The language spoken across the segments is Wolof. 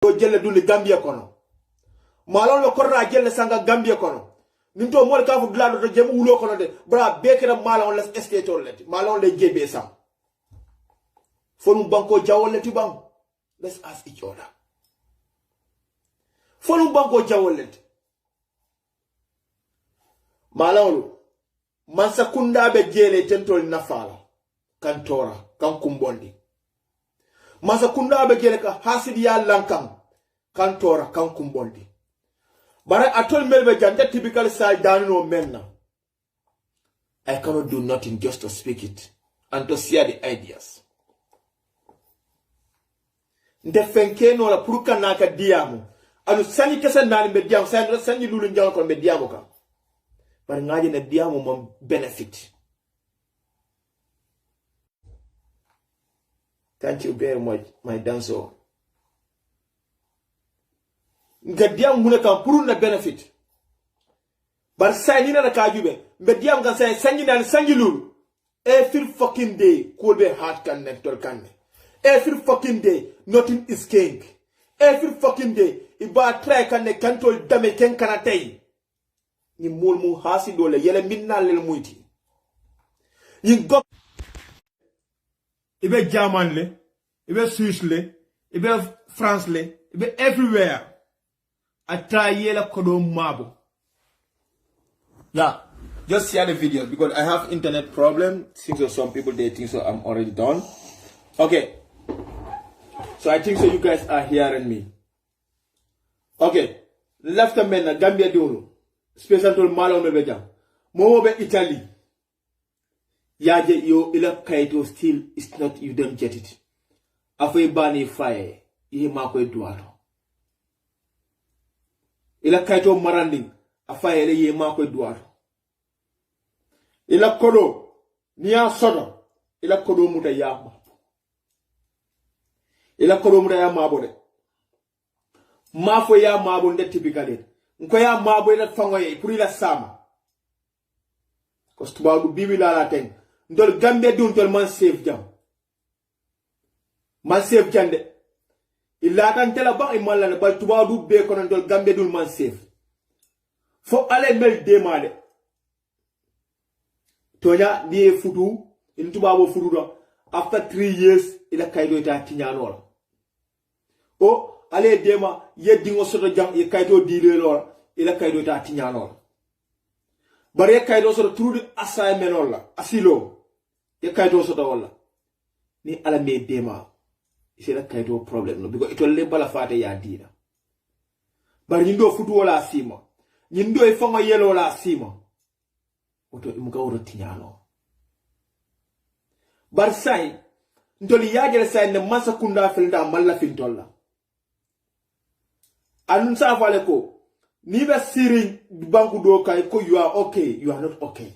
do jelle duli Gambia kono malon lo korra jelle sanga Gambia kono ninto mol ka fu glado to jemu wulo kono de bra bekera malon les esketo leti malon le jebe sam fonu banko jawoleti bang let's ask each other fonu banko jawoleti malon mansa kunda be jele tentol nafala kantora kan kumbondi masa kunda be jele ka hasidi ya lankam kantora kan kumbondi bara atol melbe jande typical side no menna I cannot do nothing just to speak it and to share the ideas nde fenke no la puruka naka diamu anu sani kesa nani be diamu sani lulu njaw ko be diamu ka bara ngaji ne diamu mom benefit. Thank you very much, my dancer. Ngadiam muna kan puru na benefit. Bar sayni na kajube. Mbediam kan say sangi na sangi lulu. Every fucking day, could be heart can nectar can. Every fucking day, nothing is king. Every fucking day, iba try kan ne kantol dame ken kanatay. Ni mulmu hasi dole yele minna lel muiti. Ni go ibe German le, ibe Swiss le, ibe France le, ibe everywhere. I try yela kodo mabo. Yeah, just share the videos because I have internet problem. Since some people they think so I'm already done. Okay. So I think so you guys are hearing me. Okay. Left a man Gambia dulu. Special to malo me bejam. Momo be Italy. Yaje yo ila kaito still is not you don't get it. Afwe bani fire. Ihi mako eduaro. Ila kaito maranding. Afaye le ye mako eduaro. Ila kodo. Niya sodo. Ila kodo muta yama. Ila kodo muta yama abode. Mafo ya mabo nde typically. Nko ya mabo ila fangoye. Puri ila sama. Kostuba du bibi la teng. Ndol Gambia dun tol man save jam. Man save jande. Ila kan tela ba imala ne bal tuba du be kono ndol Gambia dun man save. Fo ale mel demade. Tonya die futu, in tuba bo futu do. After 3 years ila kaydo ita tinyano. O ale dema yedingo soto jam e kaydo dile lor ila kaydo ita tinyano. Bare kaydo soto through the assignment wala asilo. Ye kaydo soto wala. Ni ala me dema. Isi la kaydo problem no because ito le bala fate ya dina. Bare nyindo futu wala sima. Nyindo e fonga yelo wala sima. Oto imuka uro tinyano. Bar say ntoli yagere say ne masa kunda filda malla fintolla. Anun sa fale ko ni be siri banku do kay ko you are okay, you are not okay.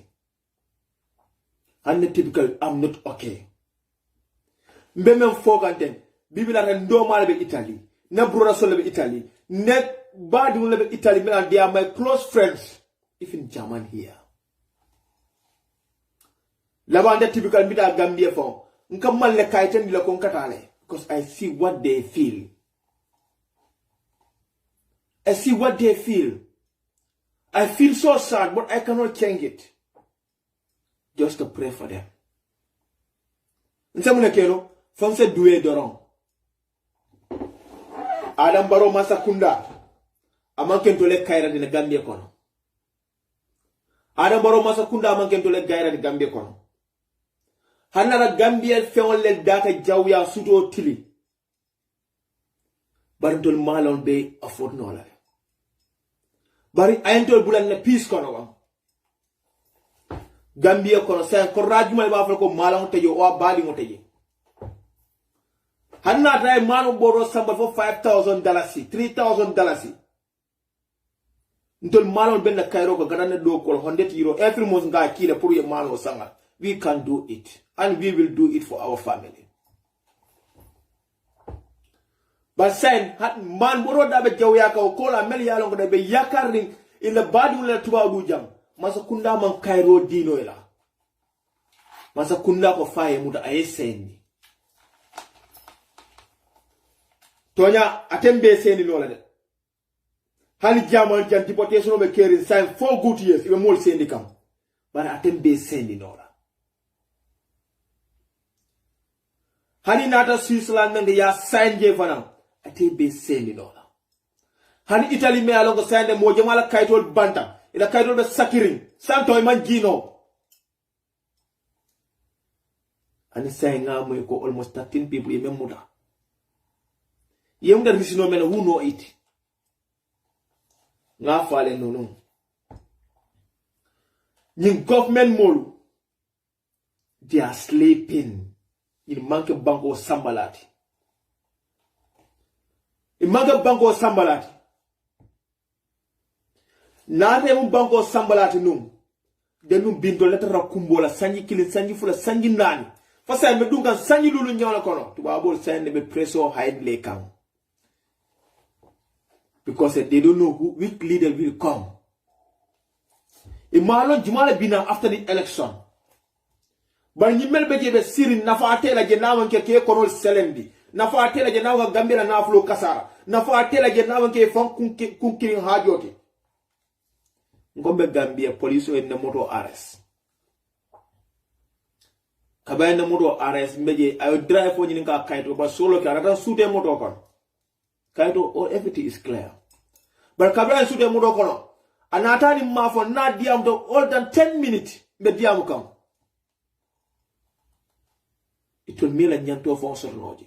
And typical I'm not okay. Mbemem foganten bibila ren do mala be Italy, ne brother so be Italy, ne badi mo be Italy me they are my close friends even German here. Labanda typical bida Gambia for nka malle kayten dila ko katale because I see what they feel. I see what they feel. I feel so sad, but I cannot change it. Just to pray for them. Nsamuna kero, fonse duwe doron. Adam Baro Masakunda, amanken tole kaira di Gambia kono. Adam Baro Masakunda amanken tole kaira di Gambia kono. Hanara Gambia feonle data jawya suto tili. Barintol malon be afford nola. Bari ayentol bulan na peace kono wam. Gambia kono sa ko rajuma ba fa ko malon tejo o bali mo teje. Hanna tay manu boro samba fo $5,000, $3,000. Ntol malon ben na Cairo ko gadana do ko €100 every month nga kila pour ye malo sanga. We can do it and we will do it for our family. But sen man boro da be jawya ka ko la mel ya longo da be yakarni ila badu la tuba du jam masa kunda man Cairo dino ila masa kunda ko faye muda ayesendi tonya atembe sendi no la de hali jamal jan deportation be keri sign 4 good years ibe mol sendi kam bara atembe sendi no la hani nata Switzerland nande ya sign je fana atembe sendi no la hani Italy me alongo sign de mo jamala kaytol banta ila kaytol be sakiring santo man jino ani say ngamu ko almost 13 people e memuda yemda risino men who know it nga fale no yin government molu they are sleeping in manke banko sambalati in manke banko sambalati na re mu banko sambalati num denu bindo letara kumbola sanji kilin sanji fula sanji nani fasa me dunga sanji lulu nyawla kono tuba bol sende be presso hide le kam because they don't know which leader will come. Imalo jumala bina after the election. But you melbe jebe sirin nafa atela je nawan ke konol selendi. Nafa atela je nawan gambira na flo kasara. Nafa atela je nawan ke fon kunkirin hajoti. Ngombe Gambia police en na moto arrest. Kabay na moto arrest meje ayo drive fo nyinga kaito ba solo ka rata sute moto kon. Kaito all everything is clear. But kabay sute moto kono. Anatani mafo na diam do all than 10 minutes be diam kam. It will mean a nyanto fo so noji.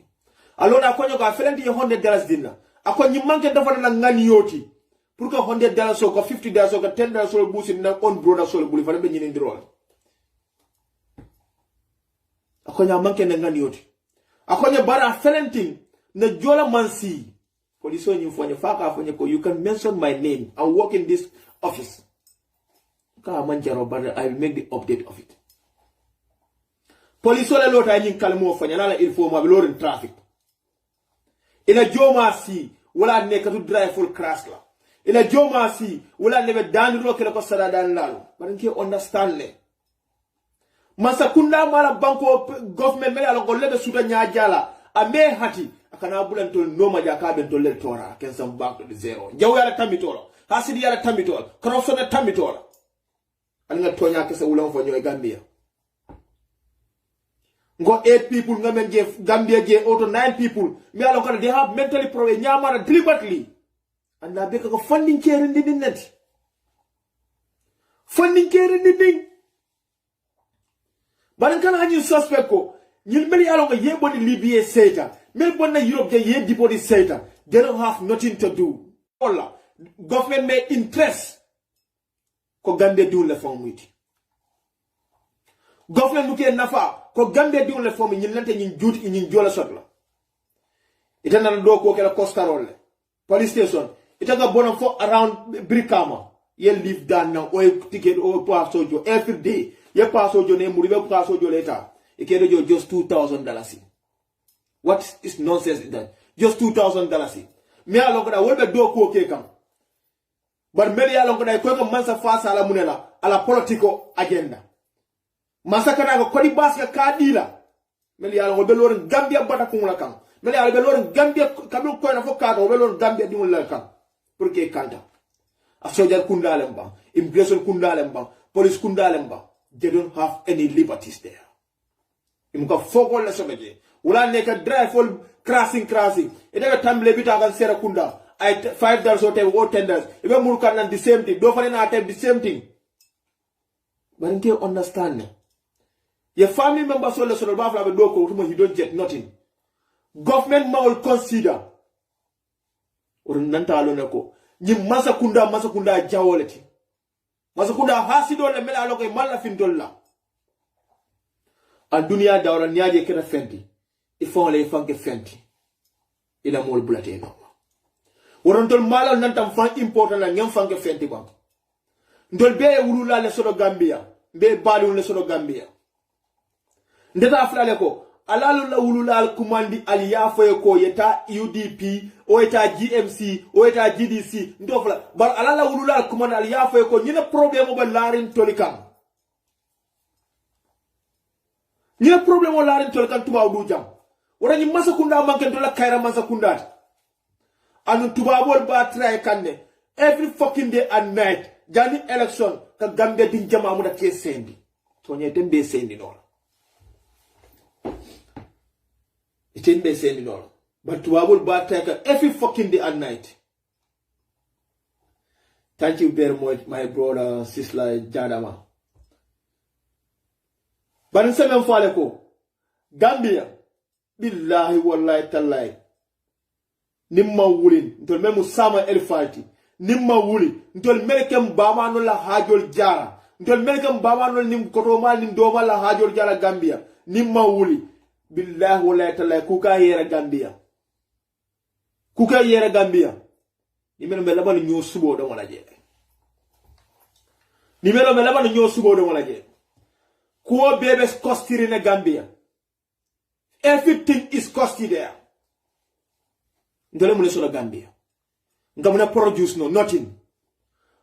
Alona akonyo ka felendi $100 dinna. Akonyi manke dafa na ngani yoti. Pour que $100 so ko $50 so ko $10 so busi na on broda so buli fa be nyini ndrol. Akonya manke na ngani yoti. Akonya bara felenting na jola mansi. Police on you for you can mention my name and work in this office. I will make the update of it. Police on lot I kalmo for yana inform in traffic. In a joma si wala neka to drive full crash la. In a joma si wala never dan rock la ko sada dan lalu. But you understand le. Masakunda mala banko government mele alongo lebe suta nyajala ame hati akana bulan tol noma jaka ben tol le tora ken sam back to the zero jaw yala tamitola hasidi yala tamitola corruption tamitola alnga tonya kese wulan fo nyoy Gambia ngo 8 people ngamen je Gambia je auto 9 people me alon ko they have mentally problem nyamara deliberately and na be ko funding kere ndi net funding kere ndi baran kana haji suspect ko ñil meli alon ko yeboni Libya seta mel bonna Europe je ye dipodi seta they don't have nothing to do wala government may interest ko Gambia diwle fon witi government muke nafa ko Gambia diwle fon ñin lante ñin juuti ñin jola sotla itana do ko kala Costarole police station itaka bona fo around Brikama ye live down now o ticket o pass sojo every day ye pass sojo ne muri be pass sojo later ikedo jo just $2,000. What is nonsense is that? Just $2,000. Me along that wolbe do ko ke kam. But many along that ko mansa fasa ala munela ala political agenda. Mansa kana ko kodi baska kadila. Meli along be loren Gambia bata ko kam. Meli along be loren Gambia kabu ko na fo ka ko be loren Gambia dimul la kam. Pour que kanta. A soldier kundalem ba, immigration kundalem ba, police kundalem ba. They don't have any liberties there. Imuka foko la someje. Wala neka drive full crossing. Ida tamble bita kan sera kunda. I $5 or $10. Ibe murkan nan the same thing. Do fane na the same thing. But you can't understand. Your family members so le ba fla be do ko you don't get nothing. Government ma will consider. Or nanta alone ko. Ni masa kunda jawoleti. Masa kunda hasido le mela aloko mala fin dolla. Al dunia dawra nyaje kena fenti. Ifon le fanke fenti. Ila mol bulate no. Worontol malal nantam fan important la ngam fanke fenti bam. Ndol be wulula le sodo Gambia. Be balu le sodo Gambia. Ndeta aflale ko alalu la wulula al kumandi al yafoye ko yeta UDP o yeta GMC o yeta GDC ndofla bar alala wulula al kumandi al yafoye ko nyina problème ba larin tolikam. Nyina problème o larin tolikan tuba du jam. Wara nyi masakunda manke dola kaira masakunda. anu tubabol ba try kanne every fucking day and night jani election ka Gambia din jama mu da ke sendi to nye tembe sendi no itembe sendi no but tubabol ba try ka every fucking day and night. Thank you very much, my brother, sister Jadama. But seven faleko, Gambia, billahi wallahi tallahi. Nimma wulin, ntol memu sama elfati. Nimma wuli, ntol melkem bama no la hajol jara. Ntol melkem bama no nim kotoma nim doma la hajol jara Gambia. Nimma wuli, billahi wallahi tallahi kuka yera Gambia. Kuka yera Gambia. Nimero melaba ni nyo subo do wala je. Nimero melaba ni nyo subo do wala je. Kuo bebes costiri na Gambia. Everything is costly there. Ndole mune so Gambia. Ngamuna produce no nothing.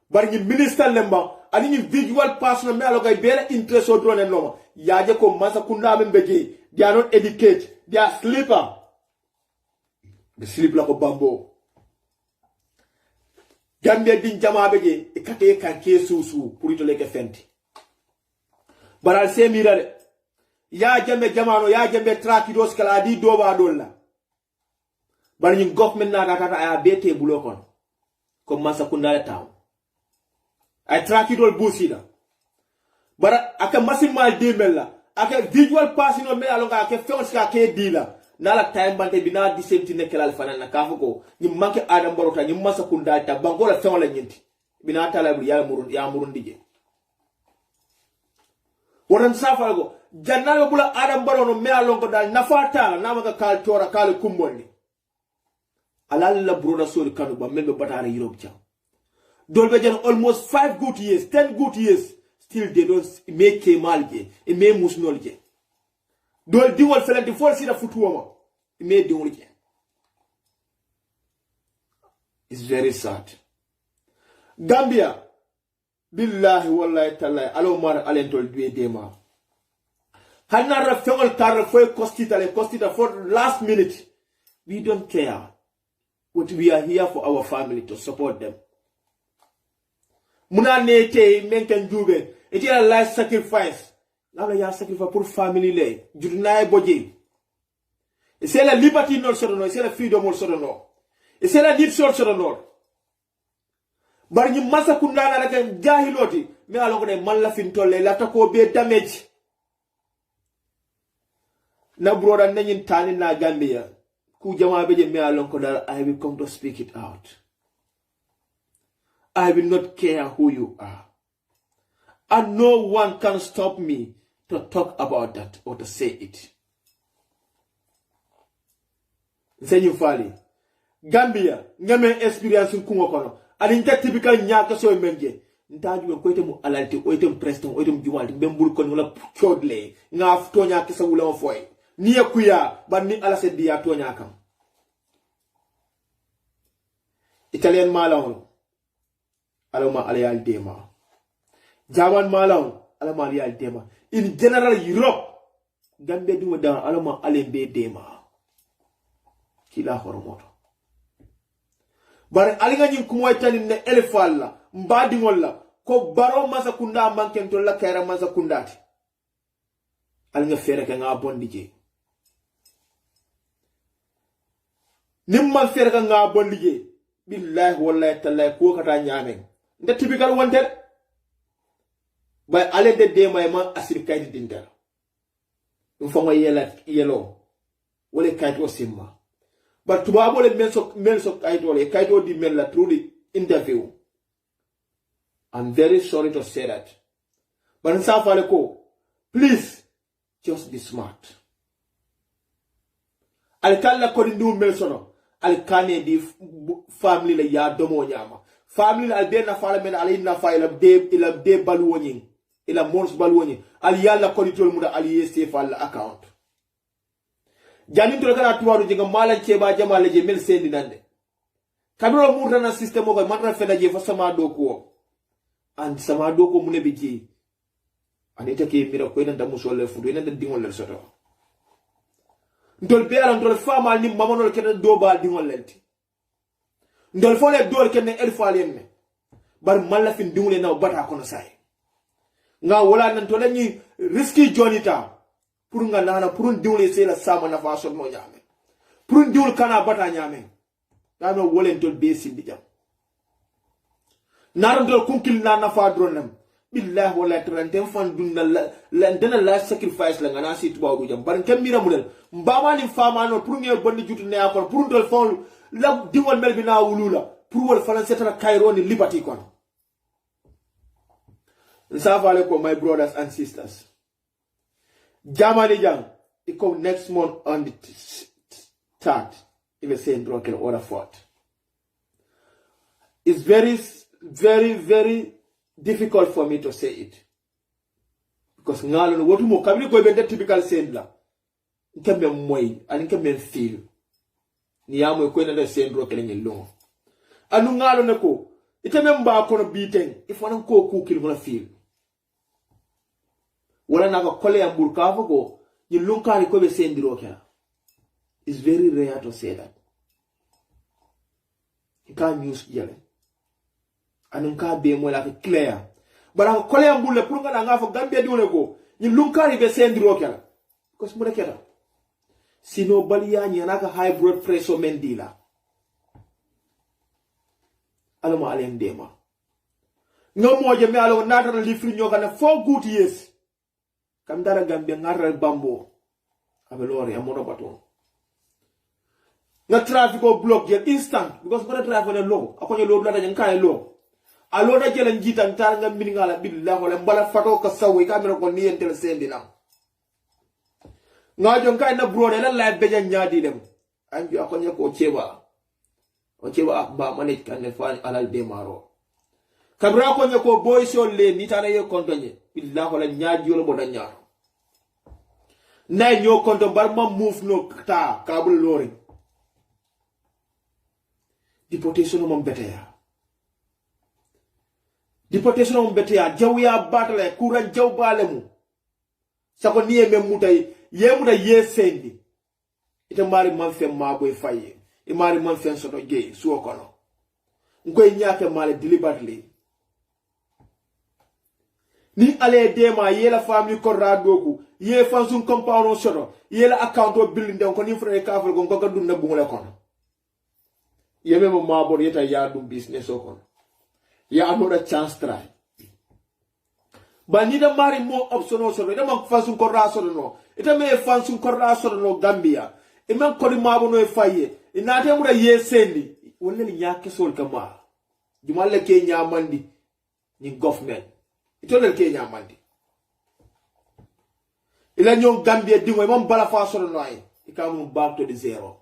Bari ni minister lemba ani ni visual person me aloga bela interest o drone noma. Yaje ko masa kunda membeje. They are not educated. They are sleeper. The sleep like a bamboo. Gambia din jama bege e kake kanke susu pour to leke fenti baral se mirale ya jambe jamano ya jambe trakidos kala di doba dolla bar ñu government na data ay bete bulo kon comme masa kunda taw ay trakidol busida bara aka masimal demella aka visual passino me alonga aka fons ka ke dila nala time bante bina disenti ne kelal fanan na kafuko ni manke adam barota ni masa kunda ta bangola fewla nyinti bina tala ya murun dige woran safalgo jannalo bula adam barono me alongo dal nafata na maka kal tora kal kumbonni alal la broda sori kanu ba membe batara europe jam dolbe jan almost 5 good years 10 good years still they don't make kemalje e me musnolje dol diwol felenti fol sida futuwama me diwolje. It's very sad. Gambia billahi wallahi tallahi alo mar alentol dwe dema hanara fengol tar foi costita for last minute. We don't care, but we are here for our family to support them. Muna nete menken jube it is a life sacrifice. Now you sacrifice pour family le jurnaay boje. Et c'est la liberté non seulement, c'est la freedom non seulement. Et c'est la need non seulement. Bar ñu masa kundana rek jahiloti mais alongo de man la fin tolle la tako be damage. Na broda nañin tani na Gambia ku jama be je me alongo dal I will come to speak it out. I will not care who you are. And no one can stop me to talk about that or to say it. Zenyu fali. Gambia, ngame experience kungo kono. Ali nta typical nyaka so menje. Nta juwe ko item alalti, o item preston, o item jumalti, mbembul kon wala chodle. Nga afto nyaka sa wula mfoy. Niye kuya, ban ni ala se diya to nyakam. Italian malawon. Alama alayal dema. German malawon. Alama alayal dema. In general Europe, Gambia dunga down alama alembe dema. Kila horomoto. Bari alinga nyin kumoy tani ne elefal la mbadi ngolla ko baro masa kunda manken to la kayra masa kundati alinga fere ka nga bondi je nimma fere ka nga bondi je billahi wallahi tallahi ko kata nyamen nda typical wanted bay ale de may ma asir kaydi dinta mfamo yelo wala kayto simma. But tubabo le menso kaito di men la through the interview. I'm very sorry to say that. But Nsafaleko, please just be smart. Alkala korindu mensono. Alkane di family le ya domo nyama. Family la albena fala men ala inna fa ila de baluwoni. Ila mons baluwoni. Ali yalla koritol muda ali yeste fala account. Jani to kana tuwaru jinga mala cheba jama leje mel sendi nande kabiro murta na system ko matra fena je fa sama doko and sama doko mune biji anita ke mira ko nanda musole fu nanda dingol le soto ndol be ala ndol fama ni mamonol keda do ba dingol lenti ndol fo le dol ken el falen ne bar malla fin dingule na bata kono say nga wala nan to lañi risky jonita pour nga nana pour dingule c'est la sama na fa so no nyame pour dingul kana bata nyame dano wolen tol be sindi jam naram dol kunkil na na fa dronam billahi wala trenten fan dunna la dana la sacrifice la ngana si tuba du jam bar ken mira mudel mbama ni fama no pour ngey bonni jutu ne akon pour dol fon la dingol mel bi na wulula pour wol falan setara kairo ni liberty kon. Assalamu alaikum my brothers and sisters. Germany jang it come next month on the 3rd if I say broken order fort. It's very very difficult for me to say it because ngalo no wotu mo kamli ko be typical sendla nkembe moy ani nkembe feel ni yamo ko na sendro kele ngelo anu ngalo ne ko iteme mba ko no biten ifona ko ku kil mo feel wala na ko kole ambur ka ko ni lunkari ko be sendro kala. It's very rare to say that. You can't use yelling. And ka be mo la clear bara ko le ambul le pour nga nga fo Gambia di wona ko ni lunkari be sendro kala because mo reketa sino baliya ni naka high blood pressure mendila alama alen dema no moje me alo natara li fri nyoka na 4 good years kam dara Gambia ngara bambo abelori amono baton na traffic o block je instant because ko traffic na lo akonyo lo la tan kay lo alo da jela njita ntar nga min ngala billahi wala mbala fato ka sawi ka mi ko ni entel sendi nam ngajo kay na bro de la live be nyaadi dem anju akonyo ko cheba o cheba ba manik kan ne fa alal de maro kabra ko ko boy so le ni tana ye kontonye billahi wala nyaadi yo bo da nyaaro nay ñoo konto bar ma move no ta kabul lori deportation mo beteya deportation on betea jawya batale kuran jaw balemu sako niye memutay yemuda yesendi ite mari manfe maboy faye e mari manfe soto gey suwo kono ngoy nyaake male deliberately ni ale dema yela family ko radoku ye fansun compound soto yela account o building den ko ni frere kafal ko ko dum na bungule kono yeme mo mabor yeta ya dum business o kono ya another chance try ba ni da mari mo option so da man fansun ko raso no ita me fansun ko raso no Gambia e man ko di mabo no e faye ina te mu da yesendi wonna ni nyake sol kama jumalle ke nyamandi ni government ito le ke nyamandi ila nyon Gambia dingo e man bala fa so no ay e kam back to the zero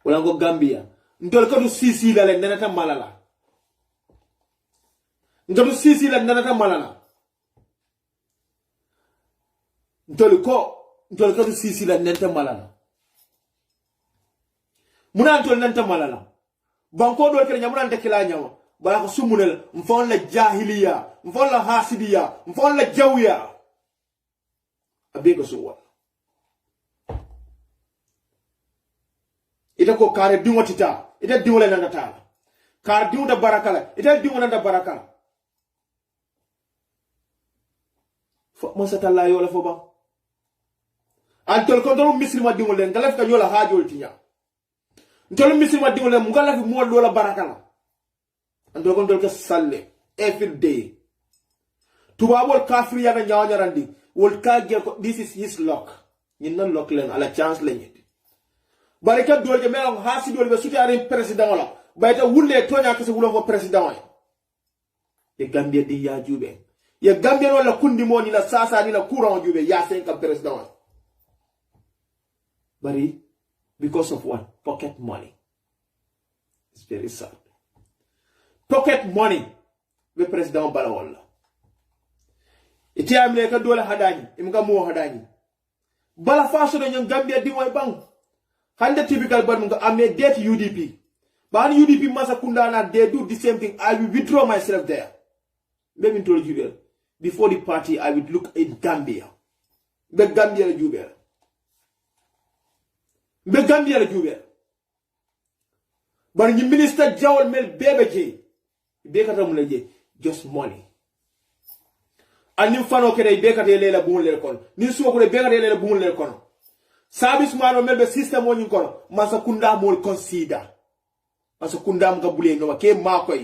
wala ngo Gambia ndol ko du sisi la le nenata malala ndol sisi la nenata malala ndol ko du sisi la nenata malala muna ndol nenata malala banko do kere nyamuna ndekila nyawa bala ko sumunel mfon la jahiliya mfon la hasidiya mfon la jawya abego suwa ita ko kare dingo tita ita dingo le nanda tala kare dingo da barakala ita dingo nanda barakala fo mo satalla yo la fo ba antol ko do mislima dingo le ngalaf ka nyola hajol tinya ntol mislima dingo le ngalaf mo do la barakala antol ko ndol ka salle every day tubabol kafir ya na nyaanyarandi wol ka ge ko this is his luck nyin non luck len ala chance len barika dolje melon hasi dolbe suti ari president wala bayta wulle tonya kase wulo ko president ye Gambia di ya jube ye Gambia wala kundi mo ni la sasa ni la courant jube ya sen ka president bari because of what pocket money. It's very sad. Pocket money be president bala wala iti amle ka dole hadani imga mo hadani bala faso do nyam Gambia di way bang hande typical bar munga ame date UDP ban UDP masa kundana they do the same thing. I will withdraw myself there. Maybe told you there before the party I would look at Gambia. Be Gambia la jubel be Gambia la jubel bar ni minister jawol mel bebe je be kata mun je just money anim fano kede be kata lela bumul le kon ni suwo ko be kata lela bumul le kon service mano mel be system woni kon masa kunda mol consider masa kunda am gabule no ke makoy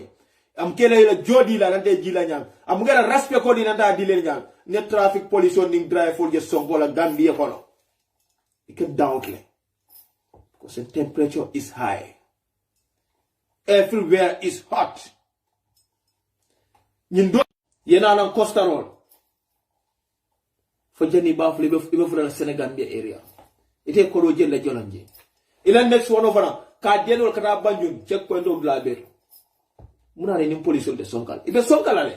am kele la jodi la nante jila nyam am ngara respect ko di nanta dile nyam ne traffic police on ning drive for just songo la Gambia kono it can downly because the temperature is high everywhere is hot nyindo yena nan costarol fo jani baf le be fura Senegal bi area ite ko do jelle jolanje ila next one over ka denol kata banjun check point of la bet muna ni police de sonkal ibe sonkal ale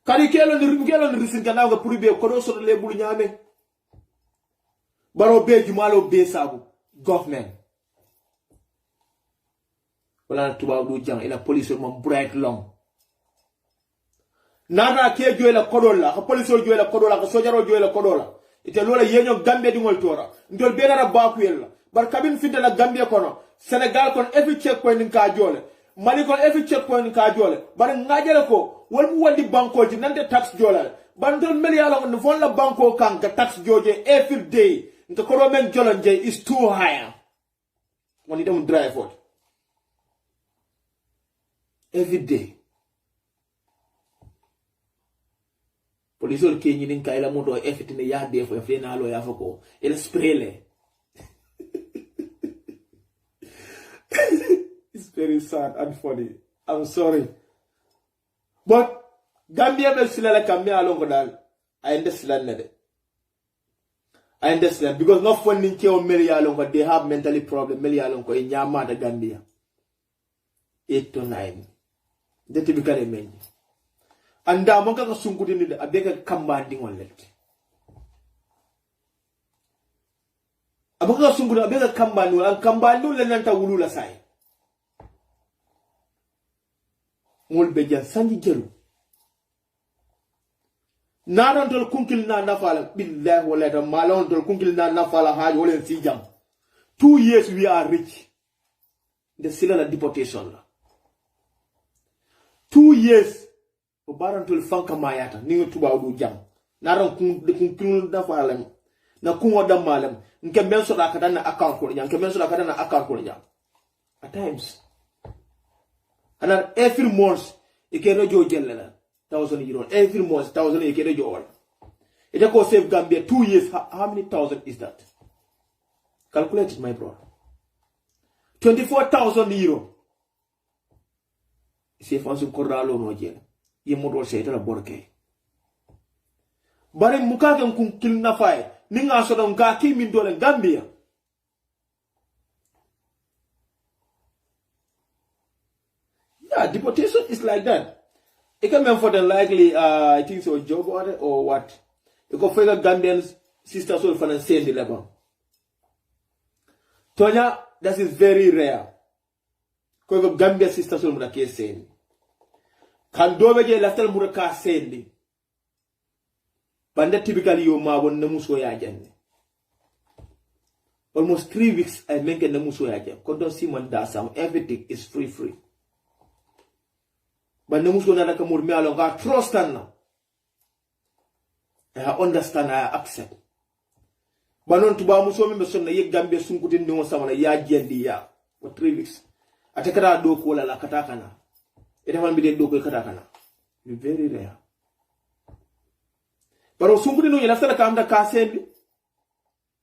kadi kelo ni risin kana ga pour be ko do so le bul nyame baro be jumalo be sabu government wala tuba du jang ila police mo bright long nana ke joyla kodola ka police joyla kodola ka sojaro joyla kodola ite lola yenyo Gambia di ngol tora ndol be dara baku yella bar kabin finte la Gambia kono Senegal kon every checkpoint ka jole Mali kon every checkpoint ka jole bar ngajale ko wol mu wandi banko ji nande tax jolal bandol mel yalla on fon la banko kan ka tax joje every day nta ko men jolanje is too high woni dem drive out every day police ol kenyi nin kayla mudo efitine ya defo efena lo ya fako el sprele it's very sad and funny I'm sorry but Gambia be silala kamya alongo dal I understand because not funding ke on meli alongo they have mentally problem meli alongo e nyama da Gambia 8 to 9 dete bi kare men anda mon ka sunkuti ni abeka kamba dingol let abaka sunkuti abeka kamba no an kamba no le nanta wulula sai ngol be jan sanji jeru naran tol kunkil na nafala billahi wala da malon tol kunkil na nafala haaj wala si jam 2 years we are rich the sila deportation la 2 years o barantol fanka mayata ni tuba du jam naran kun nafala na kun wada malam nke men so da kada na account ko nyam nke men so da kada na account ko nyam at times and every month ikero jo jellala 1,000 euros every month 1,000 ikero jo wal it go save Gambia 2 years how many thousand is that calculate it my brother 24,000 euros si fansu koralo no jela yemodo seytala borke bare mukake kun kilna fay ninga so don ga ki min dole Gambia yeah deportation is like that it can mean for the likely I think so job or what you go for the Gambian sisters will finance the level Tonya that is very rare ko go Gambia sisters will mudake sen kan dobe je laftal muraka sendi banda typically yo ma won namuso ya janne almost 3 weeks I make namuso ya janne ko don simon da sam everything is free but namuso na ka mur mi alo ga trust na I understand I accept banon tuba muso mi sonna ye Gambia sunkutin ndimo sama ya jendi ya for 3 weeks atakara do ko la katakana ita man bide do ko katakana very rare baro sunkutin no yela sala kamda ka sendi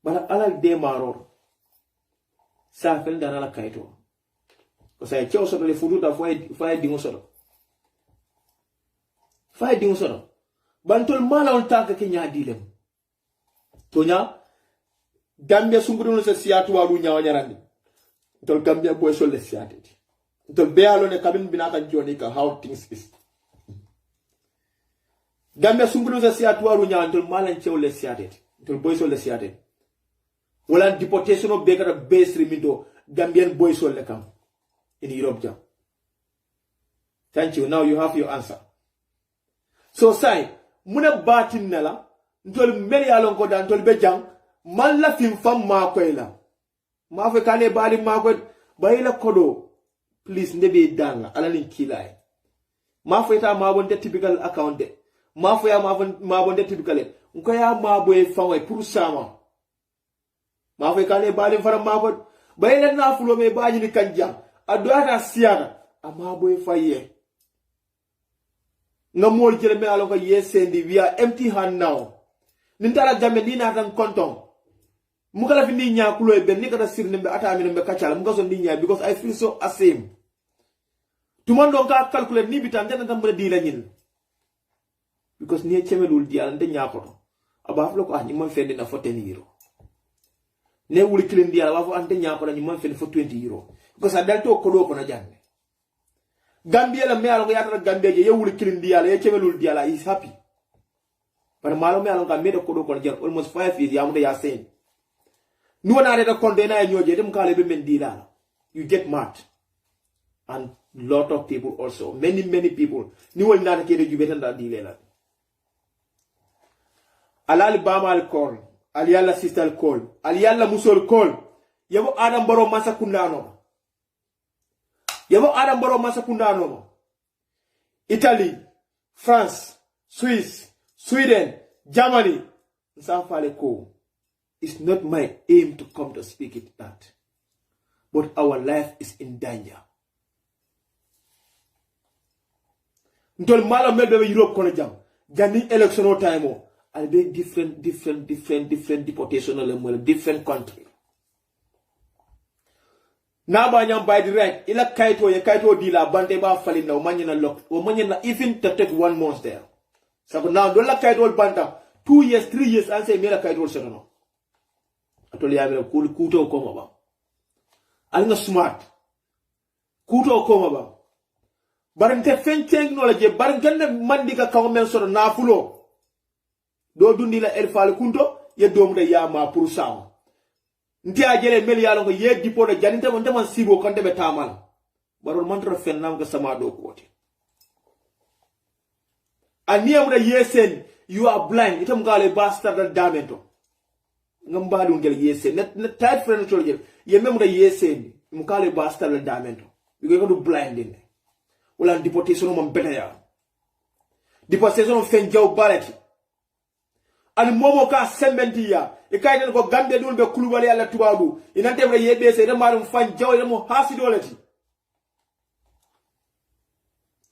bala alal de maror sa fel dana la kayto ko say ciow so le fudu da fay dingo so fay dingo so bantol mala on taka ke nyaadilem to nya Gambia sunkutin se siatu walu nyaawanyarande tol Gambia boy so le siateti tol bealo ne kabin binata joni ka how things is Gambia sunkutin se siatu walu nyaawante tol mala ciow le siateti tol boy so le siateti wala deportation of beggar base remido Gambian boys so le kam in Europe jam. Thank you. Now you have your answer. So say muna batin nela ntol meli alon ko dan tol bejang man la fim fam ma ko ila ma fe kale bali ma ko bayila kodo please ndebe danga ala nin kilay ma fayta ma bon de typical account de ma faya ma bon de typical nko ya ma boy faway pour sama ma fay kane bale fara ma bon bayila na fulo me baji ni kanja adota siana ama boy faye nga mol jele me alo ko yesendi we are empty hand now nintala jamme ni na tan konton mukala fi ni nya kulo be ni kata sirne be atami ne be kachala mukaso ni nya because I feel so ashamed tumondo ka calculate ni bitan tan tan mo di la nyin because ni chemelul di ala nya ko aba aflo ko ni mo fendi na 14 euro ne wuli kilin di ala wa fo ante nya ko ni mo fendi fo 20 euro because adalto ko do ko na janne Gambia la me alo ko yata Gambia je yewul kilin di ala ye chemelul di ala is happy but malo me alo ka me do ko do ko jar almost 5 years ya mo ya sen no na reta konde na nyoje dem kale be men di la you get mad and lot of people also many people ni wol na ke de jubeta da di lela alal bamal kol al yalla sistal kol al yalla musol kol yabo adam baro masa kundano Italy, France, Swiss, Sweden, Germany. It's not my aim to come to speak it that. But our life is in danger. Ntol malo melbe Europe kono jam. Jani election time I'll be different deportation different country. Naba nyam by the right, ila kaito di la bande ba falling na umanyana lock, umanyana even to take 1 month there. So now don't la kaito banda 2 years, 3 years, and say mela kaito sono. Atoli ya kuto koma ba. Alinga smart. Kuto koma ba. Barante fencheng no la je barangane mandika kawomen sono na fulo. Do dundi la erfal kunto ye domu da ya ma pour sama. Nti ajele meli yalo ko ye dipo na janinte mo ndema sibo kante be tamal barol mantra fennam ko sama do ko wote aniyam da yesen you are blind itam gale bastard damento ngam balu ngel yesen net tight friend to gel ye mem da yesen mu kale bastard damento you go do blind in wala deportation mo beta ya deportation fen jaw balati an momo ka sembenti ya e kayden ko Gambia dul be kulubali alla tubadu inante be yebe se remarum fan jawre mo hasidolati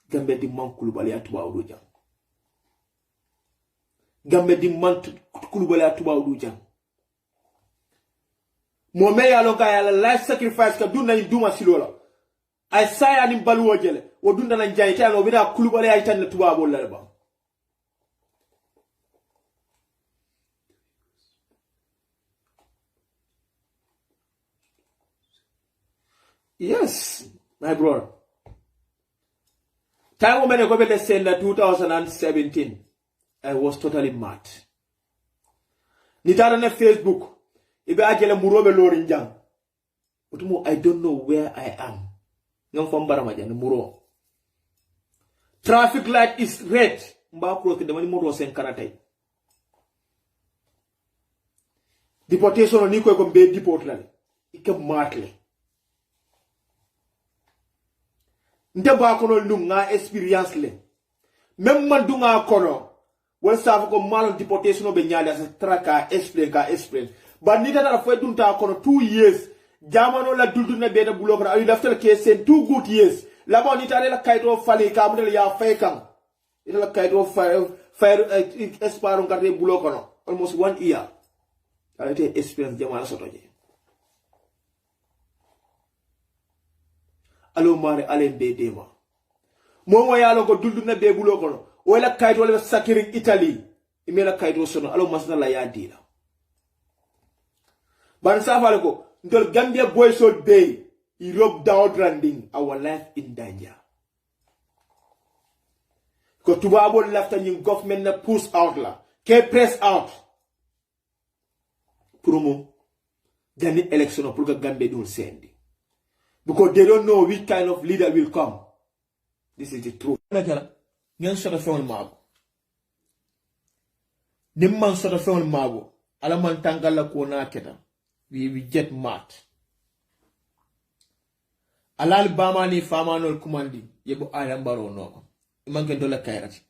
Gambia di man kulubali alla tubadu jam Gambia di man kulubali alla tubadu jam mo me ya lo ka ya life sacrifice ka dunna ni duma silola ay saya ni baluwo jele o dunda na jayte no bida kulubali ay tan tubabo la ba Yes, my brother. Time when I go back to 2017, I was totally mad. Nitara na Facebook, ibe ajele murobe lorinjang. Utumo, I don't know where I am. Ngam fambara majane muro. Traffic light is red. Mba cross the mani muro sen karatai. Deportation ni ko be deport la. Ike matle. Ndeba kono lunga experience le même man dunga kono wal safu ko malon deportation be nyaali as traka explain ba ni tata fo dunta kono 2 years jamano la dulduna be da bulo ko ayu laftal ke sen 2 good years la bon ni tata la kayto fali ka mo ya fay kan ila la kayto fire esparo ngate bulo kono almost 1 year ala te experience jamana sotoje alo mare alembe dema momo yalo ko dulduna be bulo kono wala kayto wala sakiri Italy imela kayto sono alo masna la ya dila ban safale ko ndol Gambia boy so bay Europe down trending our life in danger ko tubabo lafta ni government na push out la ke press out pour mo gagner election pour que Gambia dul sendi because they don't know which kind of leader will come. This is the truth. Nyan sota fewon mago. Nimman sota fewon mago. Alaman tangala ko na keta. We get mad. alal bamani famanol kumandi yebo ayam baro no manke dola kayrati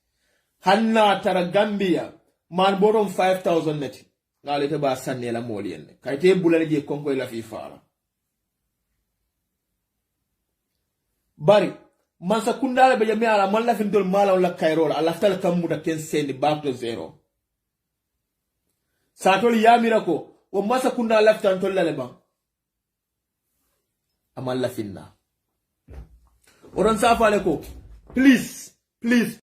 hanna tara Gambia man borom 5000 neti ngale te ba sanne la moli en kayte bulale je konko la fi fara bari man sa kundala be jami ala man la fin dol mala la kayrola ala tal kam da ken sendi back to zero sa tol yamira ko o masa kundala laftan tol la ba amal la finna oron sa fale ko please